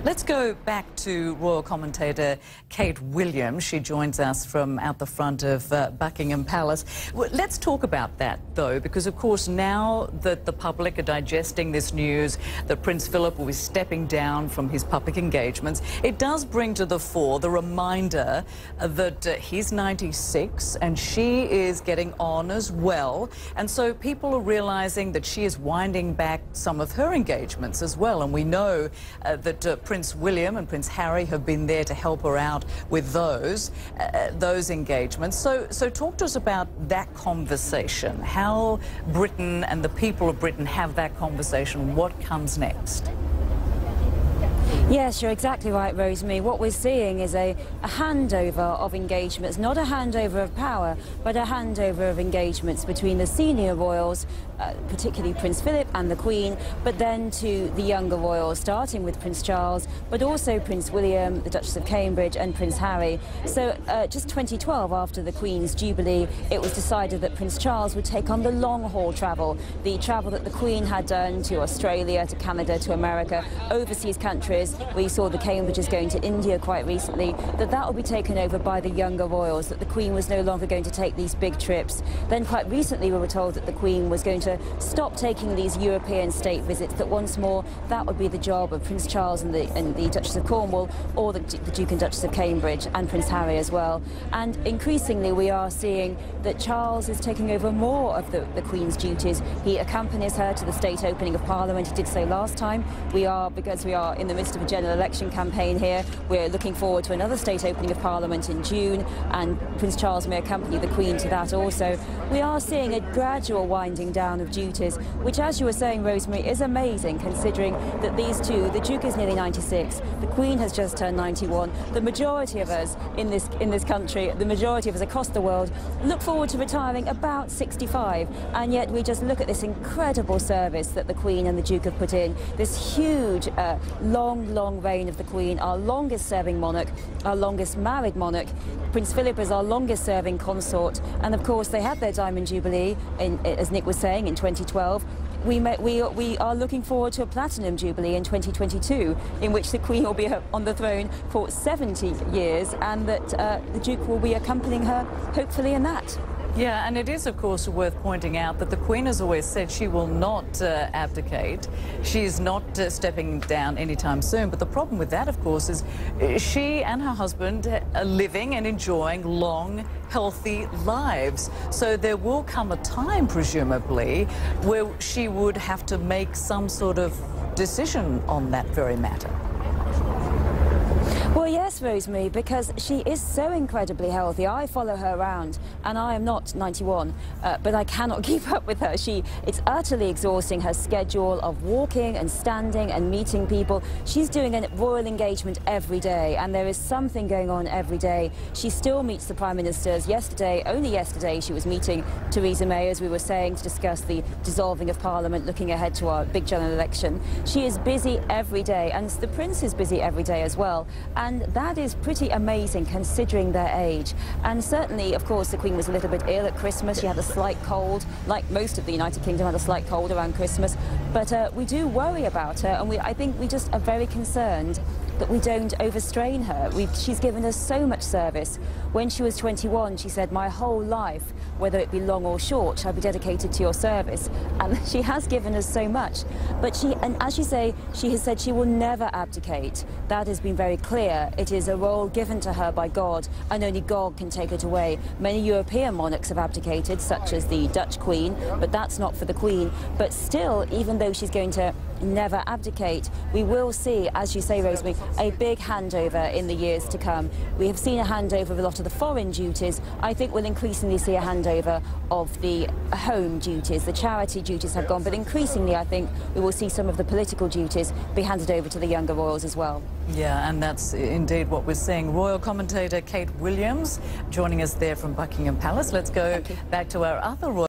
Let's go back to royal commentator Kate Williams. She joins us from out the front of Buckingham Palace. Well, let's talk about that, though, because, of course, now that the public are digesting this news that Prince Philip will be stepping down from his public engagements, it does bring to the fore the reminder that he's 96 and she is getting on as well. And so people are realising that she is winding back some of her engagements as well. And we know that Prince William and Prince Harry have been there to help her out with those engagements. So talk to us about that conversation, how Britain and the people of Britain have that conversation. What comes next? Yes, you're exactly right, Rosemary. What we're seeing is a handover of engagements, not a handover of power, but a handover of engagements between the senior royals, particularly Prince Philip and the Queen, but then to the younger royals, starting with Prince Charles, but also Prince William, the Duchess of Cambridge, and Prince Harry. So just 2012, after the Queen's Jubilee, it was decided that Prince Charles would take on the long-haul travel, the travel that the Queen had done to Australia, to Canada, to America, overseas countries. We saw the Cambridges going to India quite recently, that will be taken over by the younger royals, that the Queen was no longer going to take these big trips. Then quite recently we were told that the Queen was going to stop taking these European state visits, that once more that would be the job of Prince Charles and the Duchess of Cornwall, or the Duke and Duchess of Cambridge, and Prince Harry as well. And increasingly we are seeing that Charles is taking over more of the Queen's duties. He accompanies her to the state opening of Parliament. He did so last time. Because we are in the midst of a general election campaign here, we're looking forward to another state opening of Parliament in June, and Prince Charles may accompany the Queen to that also. We are seeing a gradual winding down of duties, which, as you were saying, Rosemary, is amazing, considering that these two, the Duke is nearly 96, the Queen has just turned 91. The majority of us in this country, the majority of us across the world, look forward to retiring about 65, and yet we just look at this incredible service that the Queen and the Duke have put in, this huge, long reign of the Queen, our longest-serving monarch, our longest-married monarch. Prince Philip is our longest-serving consort, and of course they had their Diamond Jubilee, as Nick was saying, in 2012. We are looking forward to a Platinum Jubilee in 2022, in which the Queen will be on the throne for 70 years, and that the Duke will be accompanying her, hopefully, in that. Yeah, and it is, of course, worth pointing out that the Queen has always said she will not abdicate. She is not stepping down anytime soon. But the problem with that, of course, is she and her husband are living and enjoying long, healthy lives. So there will come a time, presumably, where she would have to make some sort of decision on that very matter. Well, yes, Rosemary, because she is so incredibly healthy. I follow her around, and I am not 91, but I cannot keep up with her. It's utterly exhausting, her schedule of walking and standing and meeting people. She's doing a royal engagement every day, and there is something going on every day. She still meets the Prime Ministers. Only yesterday, she was meeting Theresa May, as we were saying, to discuss the dissolving of Parliament, looking ahead to our big general election. She is busy every day, and the Prince is busy every day as well. And that is pretty amazing, considering their age. And certainly, of course, the Queen was a little bit ill at Christmas. She had a slight cold, like most of the United Kingdom had a slight cold around Christmas. But we do worry about her, and I think we just are very concerned that we don't overstrain her. She's given us so much service. When she was 21, she said, "My whole life, whether it be long or short, shall be dedicated to your service." And she has given us so much. But and as you say, she has said she will never abdicate. That has been very clear. It is a role given to her by God, and only God can take it away. Many European monarchs have abdicated, such as the Dutch Queen, but that's not for the Queen. But still, even though she's going to never abdicate, we will see, as you say, Rosemary, a big handover in the years to come. We have seen a handover of a lot of the foreign duties. I think we'll increasingly see a handover of the home duties. The charity duties have gone, but increasingly I think we will see some of the political duties be handed over to the younger royals as well. Yeah, and that's indeed what we're seeing. Royal commentator Kate Williams joining us there from Buckingham Palace. Let's go back to our other royal